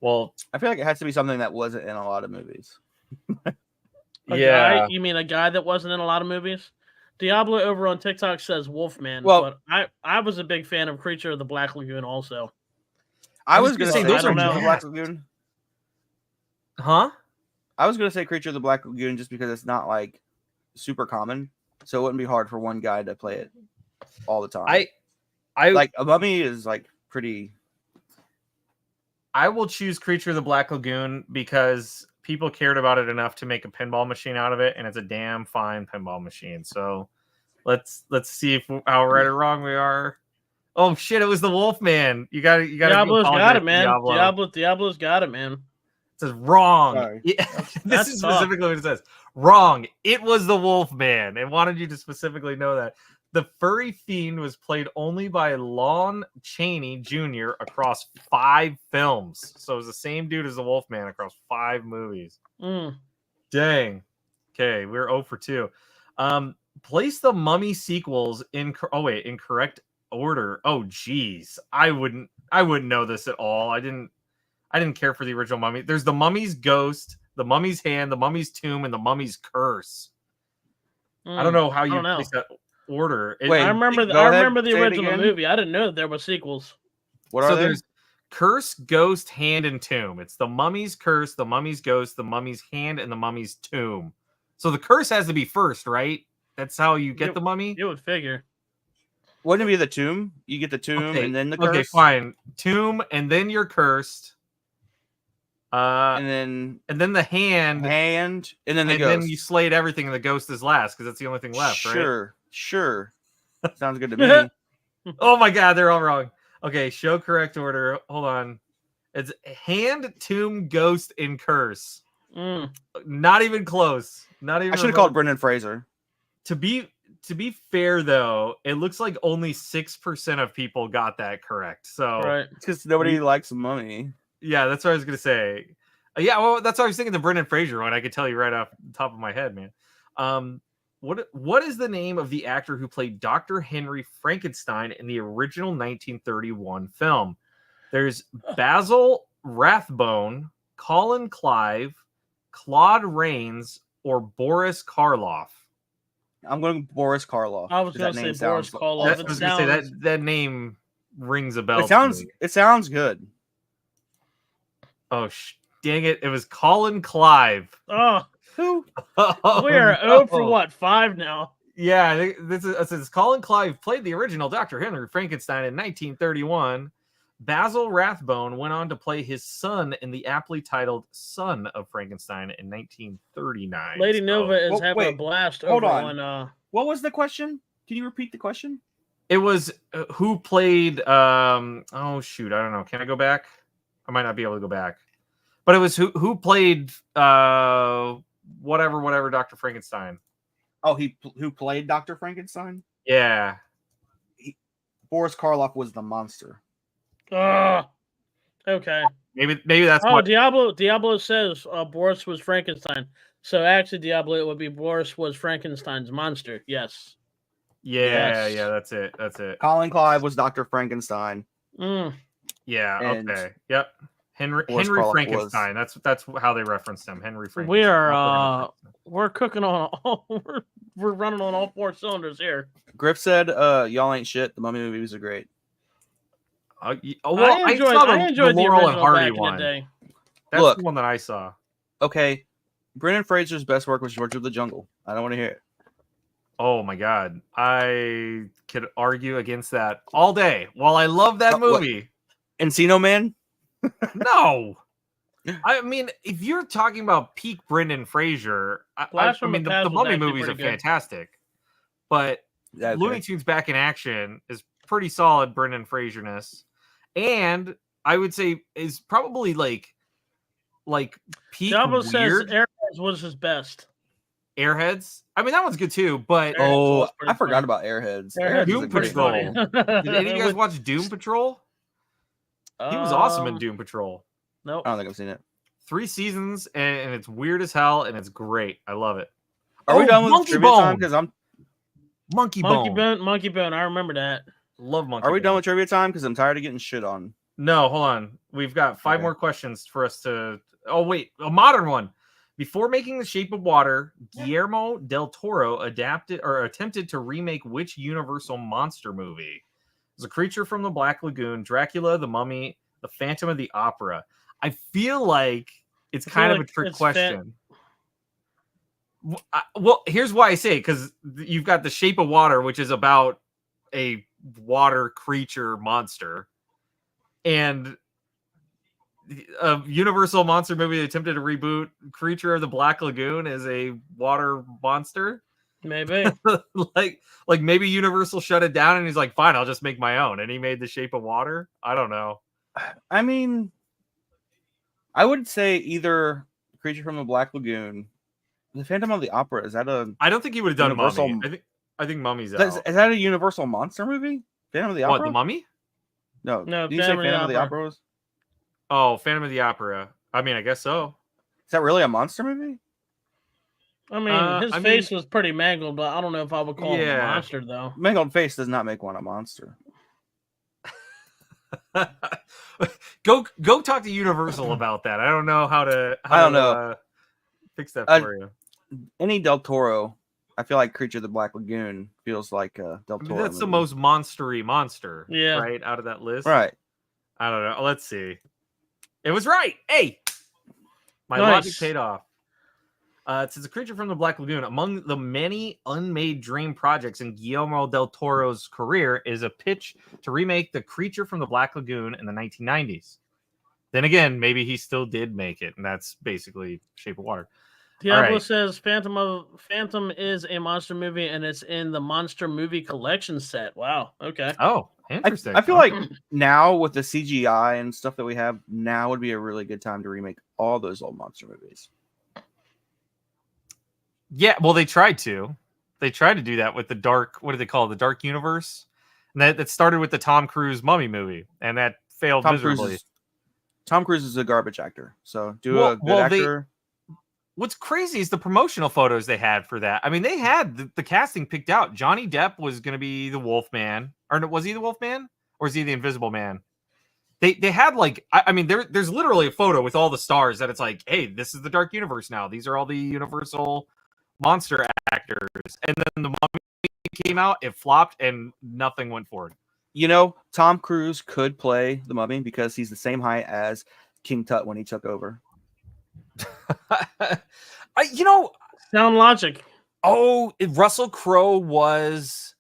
Well, I feel like it has to be something that wasn't in a lot of movies. Guy? You mean a guy that wasn't in a lot of movies? Diablo over on TikTok says Wolfman, well, but I was a big fan of Creature of the Black Lagoon also. I was going to say those Creature are of the not- Black Lagoon. Huh? I was going to say Creature of the Black Lagoon just because it's not like super common, so it wouldn't be hard for one guy to play it all the time. I like a Mummy is like pretty. I will choose Creature of the Black Lagoon because people cared about it enough to make a pinball machine out of it, and it's a damn fine pinball machine. So let's see how right or wrong we are. Oh shit! It was the Wolfman. You got it. Diablo's got it, man. Diablo's got it, man. It says wrong. Sorry. Yeah, That's this is tough. specifically what it says. Wrong. It was the Wolfman. It wanted you to specifically know that. The furry fiend was played only by Lon Chaney Jr. across 5 films. So it was the same dude as the Wolfman across 5 movies. Dang. Okay, we're 0 for 2. Place the Mummy sequels in correct order. Oh geez. I wouldn't know this at all. I didn't care for the original Mummy. There's the Mummy's Ghost, the Mummy's Hand, the Mummy's Tomb, and the Mummy's Curse. I don't know how you place that order. Wait, I remember the original movie. I didn't know that there were sequels. What are they? There's Curse, Ghost, Hand, and Tomb. It's the Mummy's Curse, the Mummy's Ghost, the Mummy's Hand, and the Mummy's Tomb. So the Curse has to be first, right? That's how you get the Mummy? You would figure. Wouldn't it be the Tomb? You get the Tomb and then the Curse? Okay, fine. Tomb, and then you're cursed. And then the hand, and then the and Ghost. then you slayed everything, and the Ghost is last because that's the only thing left, right? Sure. Sounds good to me. Oh my god, they're all wrong. Okay, show correct order. Hold on. It's Hand, Tomb, Ghost, and Curse. Not even close. Not even. I should have called Brendan Fraser. To be fair, though, it looks like only 6% of people got that correct. So right, because nobody likes Mummy. Yeah, that's what I was gonna say. Yeah, well, that's what I was thinking. The Brendan Fraser one, I could tell you right off the top of my head, man. What is the name of the actor who played Dr. Henry Frankenstein in the original 1931 film? There's Basil Rathbone, Colin Clive, Claude Rains, or Boris Karloff. I'm going to Boris Karloff. I was going to say Boris Karloff. I was going to say that name rings a bell. It sounds good. Oh, dang it. It was Colin Clive. Oh, who? We are 0 for what? 5 now. Yeah, it says Colin Clive played the original Dr. Henry Frankenstein in 1931. Basil Rathbone went on to play his son in the aptly titled Son of Frankenstein in 1939. Lady Nova is having a blast over on. What was the question? Can you repeat the question? It was who played. Oh shoot, I don't know. Can I go back? I might not be able to go back. But it was who played whatever Dr. Frankenstein. Oh, who played Dr. Frankenstein? Yeah. Boris Karloff was the monster. Okay. Maybe that's what Diablo says Boris was Frankenstein. So actually Diablo, it would be Boris was Frankenstein's monster. Yes. Yeah, that's it. Colin Clive was Dr. Frankenstein. Yeah, okay. Yep. Henry Frankenstein. That's how they referenced him. Henry Frankenstein. We are we're cooking on we're running on all 4 cylinders here. Griff said y'all ain't shit. The Mummy movies are great. I enjoyed the Laurel and Hardy one. That's the one that I saw. Okay. Brendan Fraser's best work was George of the Jungle. I don't want to hear it. Oh my god. I could argue against that all day. While I love that movie. Encino Man? No. I mean, if you're talking about peak Brendan Fraser, the Mummy movies are fantastic. But Looney Tunes Back in Action is pretty solid Brendan Fraser-ness. And I would say is probably like peak Diablo weird. Says Airheads was his best. Airheads? I mean, that one's good too, but... Oh, I forgot about Airheads. Doom Patrol. Did any of you guys watch Doom Patrol? He was awesome in Doom Patrol. Nope. I don't think I've seen it. 3 seasons, and it's weird as hell, and it's great. I love it. Are we done with trivia time? Because Monkey Bone. Monkey Bone. I remember that. Love Monkey Are we Bone. done with trivia time? Because I'm tired of getting shit on. No, hold on. We've got 5 more questions for us to. Oh wait, a modern one. Before making The Shape of Water, Guillermo del Toro attempted to remake which Universal monster movie? It was A Creature from the Black Lagoon, Dracula, The Mummy, The Phantom of the Opera. I feel like it's kind of a trick question. Well, here's why I say, because you've got The Shape of Water, which is about a water creature monster, and a Universal monster movie attempted to reboot Creature of the Black Lagoon as a water monster. Maybe. like maybe Universal shut it down and he's like, fine, I'll just make my own. And he made The Shape of Water. I don't know. I mean, I would say either Creature from the Black Lagoon, The Phantom of the Opera. Is that a? I don't think he would have done Universal... Mummy. I think Mummy's out. Is that a Universal monster movie? Phantom of the Opera. What, The Mummy? No. No. Did you say Phantom of the Opera was? Oh, Phantom of the Opera. I mean, I guess so. Is that really a monster movie? I mean, his face was pretty mangled, but I don't know if I would call him a monster, though. Mangled face does not make one a monster. Go talk to Universal about that. I don't know how to fix that for you. Any Del Toro, I feel like Creature of the Black Lagoon feels like Del Toro. That's movie. the most monstery monster, yeah, right, out of that list. Right. I don't know. Let's see. It was right. Hey, my Nice. logic paid off. It says A Creature from the Black Lagoon. Among the many unmade dream projects in Guillermo del Toro's career is a pitch to remake The Creature from the Black Lagoon in the 1990s. Then again, maybe he still did make it, and that's basically Shape of Water. Diablo says Phantom is a monster movie, and it's in the Monster Movie Collection set. Wow. Okay. Oh, interesting. I feel like now with the CGI and stuff that we have, now would be a really good time to remake all those old monster movies. Yeah, well, they tried to. They tried to do that with the dark. What do they call it? The Dark Universe. And that started with the Tom Cruise Mummy movie, and that failed miserably. Tom Cruise is a garbage actor, so a good actor. What's crazy is the promotional photos they had for that. I mean, they had the casting picked out. Johnny Depp was going to be the Wolfman, or was he the Wolfman, or is he the Invisible Man? They had there's literally a photo with all the stars that it's like, hey, this is the Dark Universe now. These are all the Universal monster actors. And then the Mummy came out, it flopped, and nothing went forward. You know, Tom Cruise could play the Mummy because he's the same height as King Tut when he took over. Sound logic. Oh, Russell Crowe was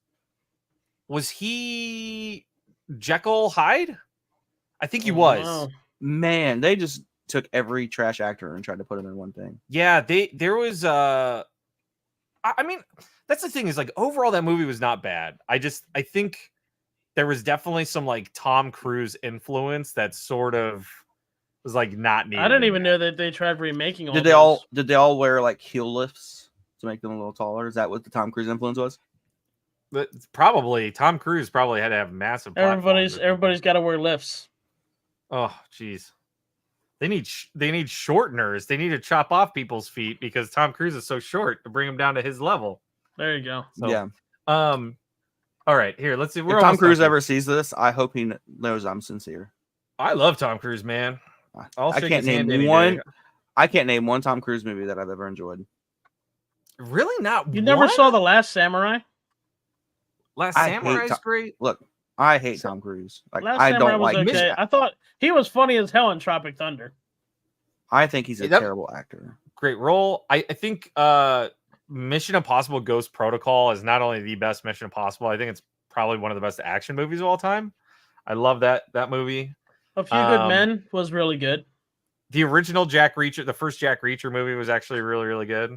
he Jekyll Hyde? I think he was. Wow. Man, they just took every trash actor and tried to put him in one thing. Yeah, there was I mean, that's the thing is like overall that movie was not bad. I think there was definitely some like Tom Cruise influence that sort of was like not needed. I didn't even know that they tried remaking all Did they all wear like heel lifts to make them a little taller? Is that what the Tom Cruise influence was? But probably Tom Cruise probably had to have massive. Everybody's got to wear lifts. Oh, geez. They need shorteners. They need to chop off people's feet because Tom Cruise is so short to bring him down to his level. There you go. So, yeah. All right, here. Let's see. If Tom Cruise ever sees this, I hope he knows I'm sincere. I love Tom Cruise, man. I can't name one. I can't name one Tom Cruise movie that I've ever enjoyed. Really, not. You never saw The Last Samurai? Last Samurai is great. Look, I hate Tom Cruise. Like Last I Samurai don't was like. okay. I thought he was funny as hell in Tropic Thunder. I think he's a terrible actor. Great role. I think Mission Impossible Ghost Protocol is not only the best Mission Impossible, I think it's probably one of the best action movies of all time. I love that movie. A Few Good Men was really good. The original Jack Reacher, the first Jack Reacher movie was actually really, really good.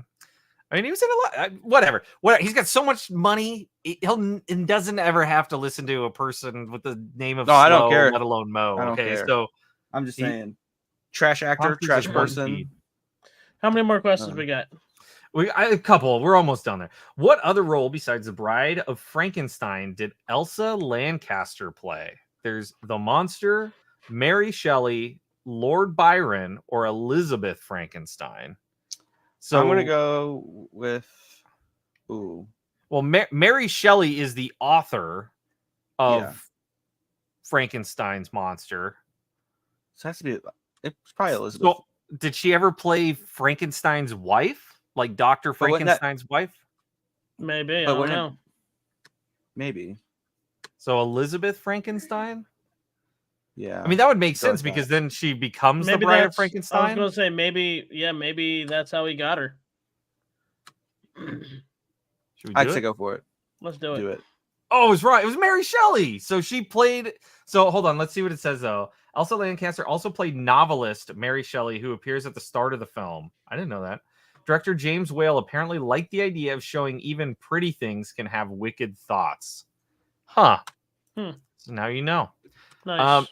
I mean, he was in a lot. Whatever. He's got so much money. He doesn't ever have to listen to a person with the name of I don't care. Let alone Mo. I don't okay, care. so I'm just saying, trash actor, trash person. How many more questions we got? A couple. We're almost done there. What other role besides the Bride of Frankenstein did Elsa Lancaster play? There's the monster, Mary Shelley, Lord Byron, or Elizabeth Frankenstein. So I'm gonna go with. Ooh. Well, Mary Shelley is the author of Frankenstein's monster. So it has to be. It's probably Elizabeth. So, did she ever play Frankenstein's wife, like Dr. Frankenstein's wife? Maybe. I don't know. Maybe. So Elizabeth Frankenstein. Yeah. I mean, that would make sense because then she becomes the bride of Frankenstein. I was gonna say maybe. Yeah, maybe that's how he got her. I'd say go for it. Let's do it. Oh, it was right. It was Mary Shelley. So she played. So hold on. Let's see what it says though. Elsa Lancaster also played novelist Mary Shelley, who appears at the start of the film. I didn't know that. Director James Whale apparently liked the idea of showing even pretty things can have wicked thoughts. Huh. So now you know. Nice.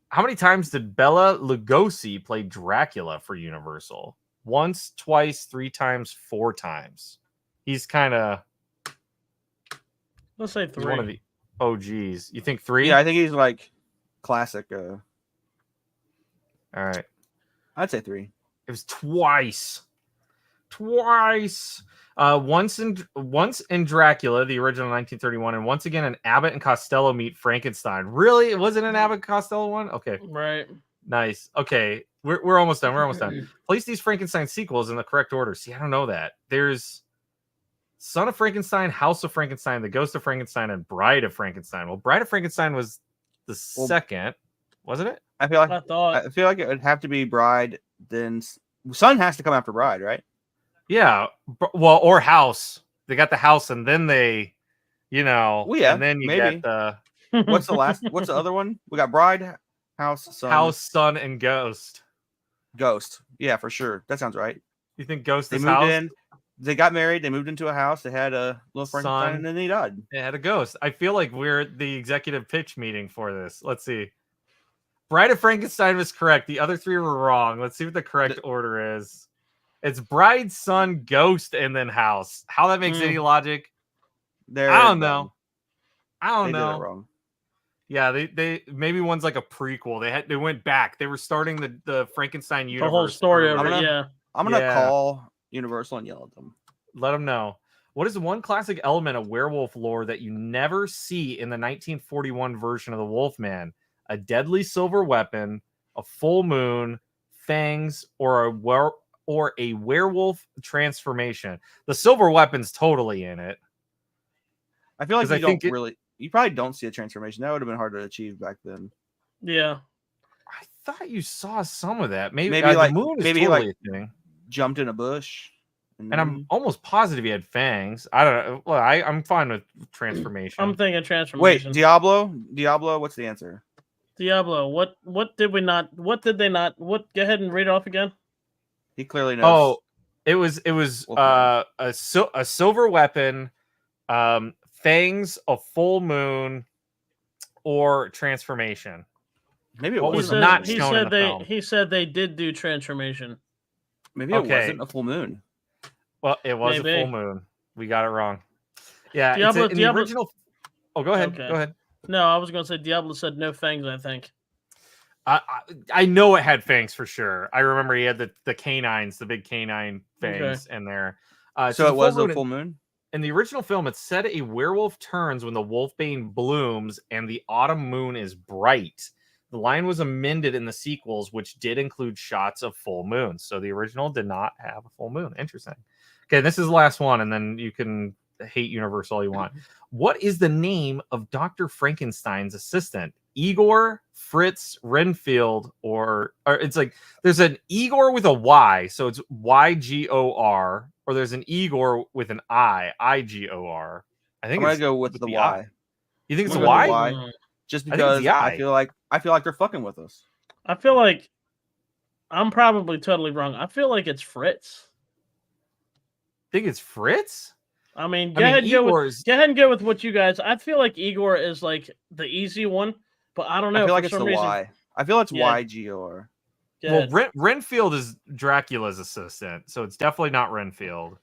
How many times did Bela Lugosi play Dracula for Universal? Once, twice, 3 times, 4 times. He's kind of... Let's say 3. One of the OGs. You think 3? Yeah, I think he's like classic. All right. I'd say 3. It was twice. Once in Dracula, the original 1931, and once again in Abbott and Costello Meet Frankenstein. Really? It wasn't an Abbott and Costello one? Okay. Right. Nice. Okay. We're almost done. Place these Frankenstein sequels in the correct order. See, I don't know that. There's Son of Frankenstein, House of Frankenstein, The Ghost of Frankenstein, and Bride of Frankenstein. Well, Bride of Frankenstein was the second, wasn't it? I feel like it would have to be Bride, then Son has to come after Bride, right? Yeah. Well, or House. They got the House, and then they, and then you get the. What's the other one? We got Bride, House, Son, and Ghost. Yeah, for sure. That sounds right. You think Ghost they is moved House? in? They got married. They moved into a house. They had a little Frankenstein, and then he died. They had a ghost. I feel like we're at the executive pitch meeting for this. Let's see. Bride of Frankenstein was correct. The other 3 were wrong. Let's see what the correct order is. It's Bride, Son, Ghost, and then House. How that makes any logic? I don't know. Did it wrong. Yeah, they maybe one's like a prequel. They went back. They were starting the Frankenstein universe. The whole story over it. I'm gonna call Universal and yell at them. Let them know. What is the one classic element of werewolf lore that you never see in the 1941 version of the Wolfman? A deadly silver weapon, a full moon, fangs, or a werewolf transformation. The silver weapon's totally in it. I feel like you probably don't see a transformation. That would have been hard to achieve back then. Yeah. I thought you saw some of that. Maybe like the moon is maybe totally like a thing. Jumped in a bush. And I'm almost positive he had fangs. I don't know. Well, I'm fine with transformation. I'm thinking transformation. Wait, Diablo, what's the answer? Diablo, what did they not, go ahead and read it off again. He clearly knows. Oh, it was a silver weapon, fangs, a full moon, or transformation. Maybe it was not shown in the film. He said they did do transformation. Maybe it wasn't a full moon. Well, it was a full moon. We got it wrong. Yeah, Diablo, the original. Oh, go ahead. Okay. Go ahead. No, I was going to say Diablo said no fangs, I think. I know it had fangs for sure. I remember he had the canines, the big canine fangs in there. So it was a full moon? In the original film, it said a werewolf turns when the wolfbane blooms and the autumn moon is bright. The line was amended in the sequels, which did include shots of full moon. So the original did not have a full moon. Interesting. Okay, this is the last one, and then you can hate Universal all you want. What is the name of Dr. Frankenstein's assistant? Igor, Fritz, Renfield, or it's like there's an Igor with a Y, so it's Ygor, or there's an Igor with an Igor. I think I'm gonna go with the Y. You think it's a Y? Just because I feel like they're fucking with us. I feel like I'm probably totally wrong. I feel like it's Fritz. Think it's Fritz? I mean, go ahead and go with what you guys. I feel like Igor is like the easy one, but I don't know. I feel like it's the Y. I feel it's Ygor. Well, Renfield is Dracula's assistant, so it's definitely not Renfield.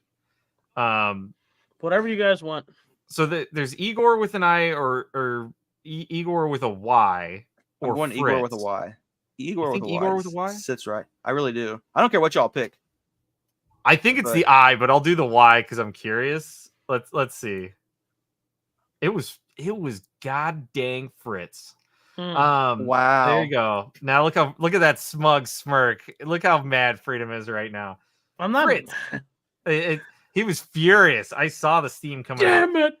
Whatever you guys want. So there's Igor with an I or Igor with a Y, or one Fritz. Igor with a Y. Igor with a Y sits right. I really do. I don't care what y'all pick. I think it's the I, but I'll do the Y because I'm curious. Let's see. It was god dang Fritz. Wow. There you go. Now look at that smug smirk. Look how mad Freedom is right now. I'm not. Fritz. He was furious. I saw the steam coming out. Damn it!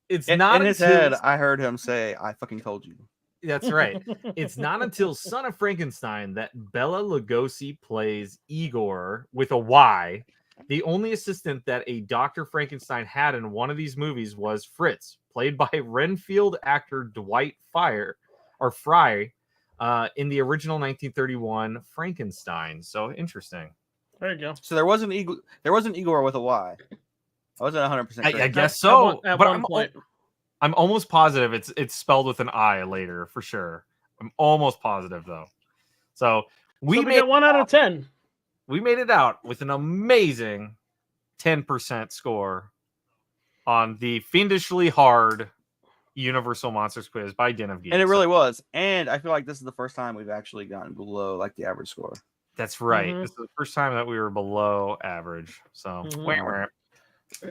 It's not in his head. I heard him say, "I fucking told you." That's right. It's not until Son of Frankenstein that Bela Lugosi plays Igor with a Y. The only assistant that a Dr. Frankenstein had in one of these movies was Fritz, played by Renfield actor Dwight Fry, in the original 1931 Frankenstein. So interesting. There you go. So there wasn't Igor with a Y. I wasn't 100%. I guess so. At but one point. I'm almost positive it's spelled with an I later for sure. I'm almost positive though. So we made 1 out of 10. We made it out with an amazing 10% score on the fiendishly hard Universal Monsters quiz by Den of Geeks. And it really was. And I feel like this is the first time we've actually gotten below like the average score. That's right. This is the first time that we were below average. So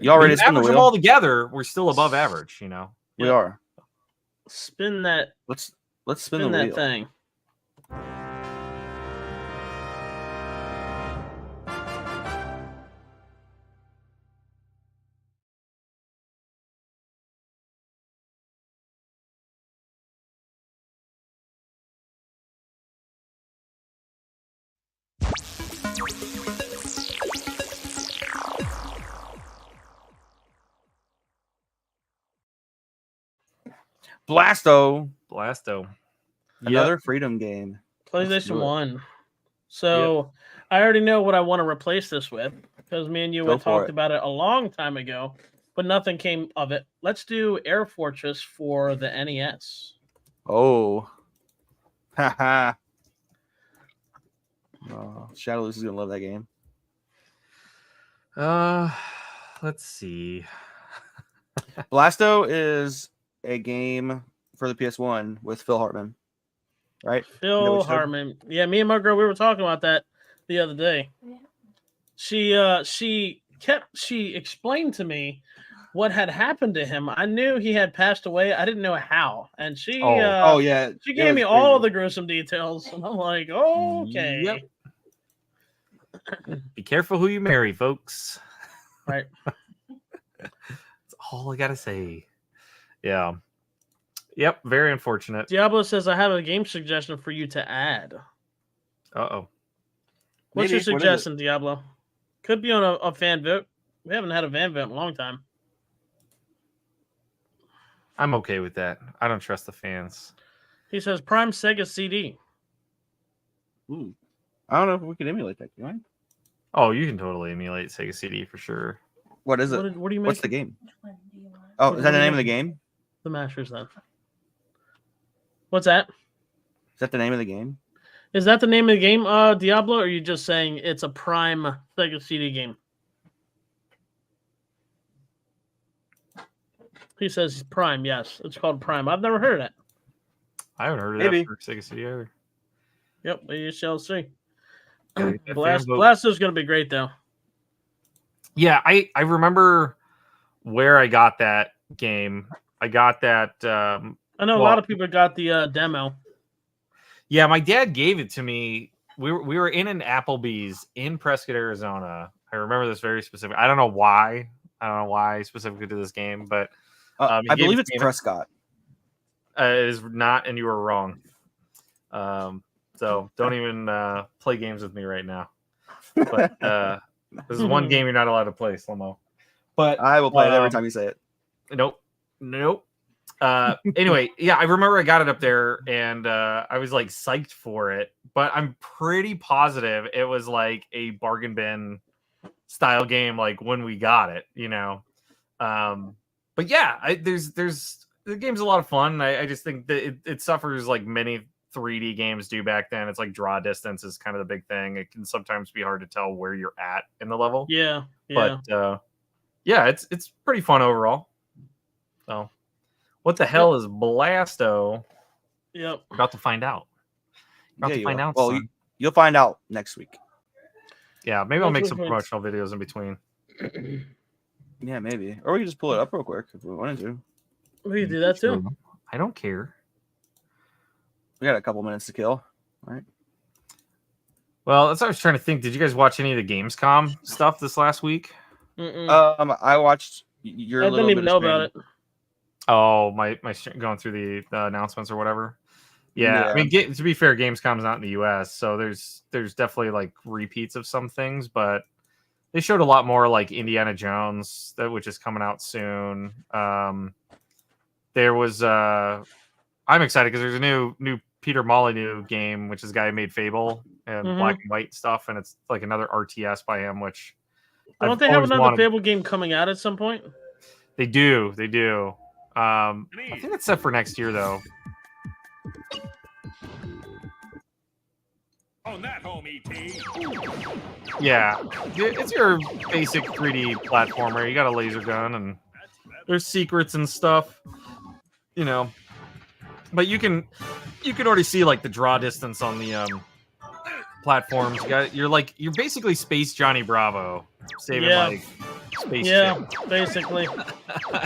you already spin the average wheel? them all together, we're still above average, you know. We are. Spin that. Let's spin the that wheel. thing. Blasto. Another Freedom game. PlayStation 1. So I already know what I want to replace this with because me and you had talked about it a long time ago, but nothing came of it. Let's do Air Fortress for the NES. Oh. Haha. Shadowless is going to love that game. Let's see. Blasto is a game for the PS1 with Phil Hartman, right? Phil Hartman. Yeah, me and my girl, we were talking about that the other day. Yeah. She explained to me what had happened to him. I knew he had passed away. I didn't know how. And she she gave me all the gruesome details. And I'm like, okay. Yep. Be careful who you marry, folks. Right. That's all I gotta say. Yeah. Yep, very unfortunate. Diablo says, I have a game suggestion for you to add. Uh-oh. What's your suggestion, Diablo? Could be on a fan vote. We haven't had a fan vote in a long time. I'm okay with that. I don't trust the fans. He says, Prime Sega CD. Ooh. I don't know if we can emulate that, can I? Oh, you can totally emulate Sega CD for sure. What is it? What do you make? What's the game? Oh, is that the name of the game? The Masters, then. What's that? Is that the name of the game? Is that the name of the game, Diablo, or are you just saying it's a Prime Sega CD game? He says Prime, yes. It's called Prime. I've never heard of it. I haven't heard of that for Sega CD either. Yep, you shall see. Blast is going to be great, though. Yeah, I remember where I got that game. I got that. I know a lot of people got the demo. Yeah, my dad gave it to me. We were in an Applebee's in Prescott, Arizona. I remember this very specific. I don't know why. Specifically to this game, but I believe it's Prescott. It is not, and you were wrong. So don't even play games with me right now. But this is one game you're not allowed to play, Slow-Mo. But I will play it every time you say it. Nope. Anyway, yeah, I remember I got it up there, and I was like psyched for it. But I'm pretty positive it was like a bargain bin style game, like when we got it, you know. But yeah, there's the game's a lot of fun. I just think that it suffers like many 3D games do back then. It's like draw distance is kind of the big thing. It can sometimes be hard to tell where you're at in the level. Yeah. But yeah, it's pretty fun overall. So what the hell is Blasto? Yep. We're about to find out. Well, you'll find out next week. Yeah, maybe I'll make some promotional videos in between. Yeah, maybe. Or we can just pull it up real quick if we wanted to. We can do that too. I don't care. We got a couple minutes to kill. All right. Well, that's what I was trying to think. Did you guys watch any of the Gamescom stuff this last week? I watched your. I didn't even know about it. Oh, my going through the announcements or whatever. Yeah. I mean, to be fair, Gamescom's not in the US, so there's definitely like repeats of some things, but they showed a lot more like Indiana Jones, which is coming out soon. There was I'm excited because there's a new Peter Molyneux game, which is the guy who made Fable and black and white stuff, and it's like another RTS by him, which don't they have another Fable game coming out at some point? They do. I think it's set for next year though. On that home, ET. Yeah, it's your basic 3D platformer. You got a laser gun and there's secrets and stuff, you know. But you can already see like the draw distance on the platforms. You're basically Space Johnny Bravo saving like space. Yeah, basically.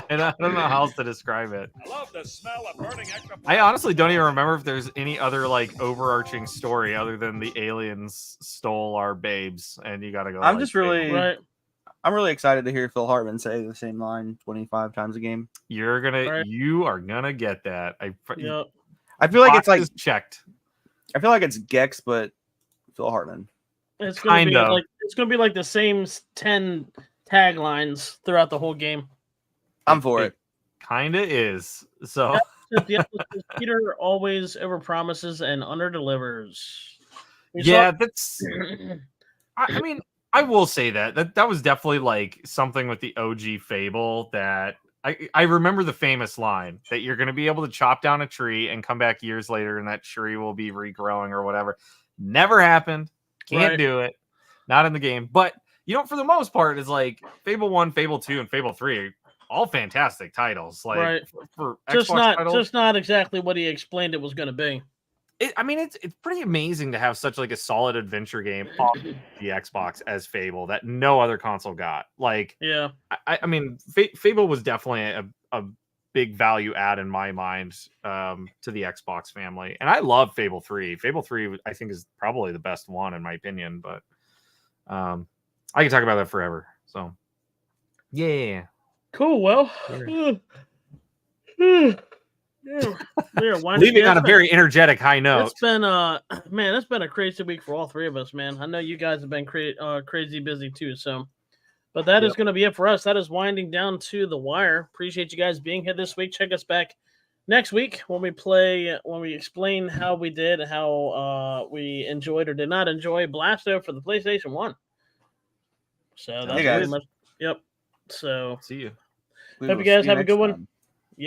And I don't know how else to describe it. I love the smell of burning extra. I honestly don't even remember if there's any other like overarching story other than the aliens stole our babes and you gotta go. I'm really excited to hear Phil Hartman say the same line 25 times a game. You are gonna get that. I feel like it's like checked. I feel like it's Gex, but Phil Hartman. It's gonna be like the same 10 taglines throughout the whole game. I'm for it. Kinda is. So Peter always overpromises and underdelivers. That's. I mean, I will say that was definitely like something with the OG Fable that I remember the famous line that you're going to be able to chop down a tree and come back years later and that tree will be regrowing or whatever. Never happened. Can't do it. Not in the game. But, for the most part, it's like Fable 1, Fable 2, and Fable 3, all fantastic titles. Like for Xbox titles. Just not exactly what he explained it was going to be. It's pretty amazing to have such like a solid adventure game on the Xbox as Fable that no other console got. Like, yeah, I mean, Fable was definitely a big value add in my mind to the Xbox family, and I love Fable 3. Fable 3, I think, is probably the best one in my opinion. But I can talk about that forever. So, yeah, cool. Well. Leaving on a very energetic high note. It's been it's been a crazy week for all three of us, man. I know you guys have been crazy busy too. So, but that is going to be it for us. That is winding down to the wire. Appreciate you guys being here this week. Check us back next week when we explain how we did, how we enjoyed or did not enjoy Blasto for the PlayStation 1. So that's pretty much. Yep. So see you. Hope you guys have a good one.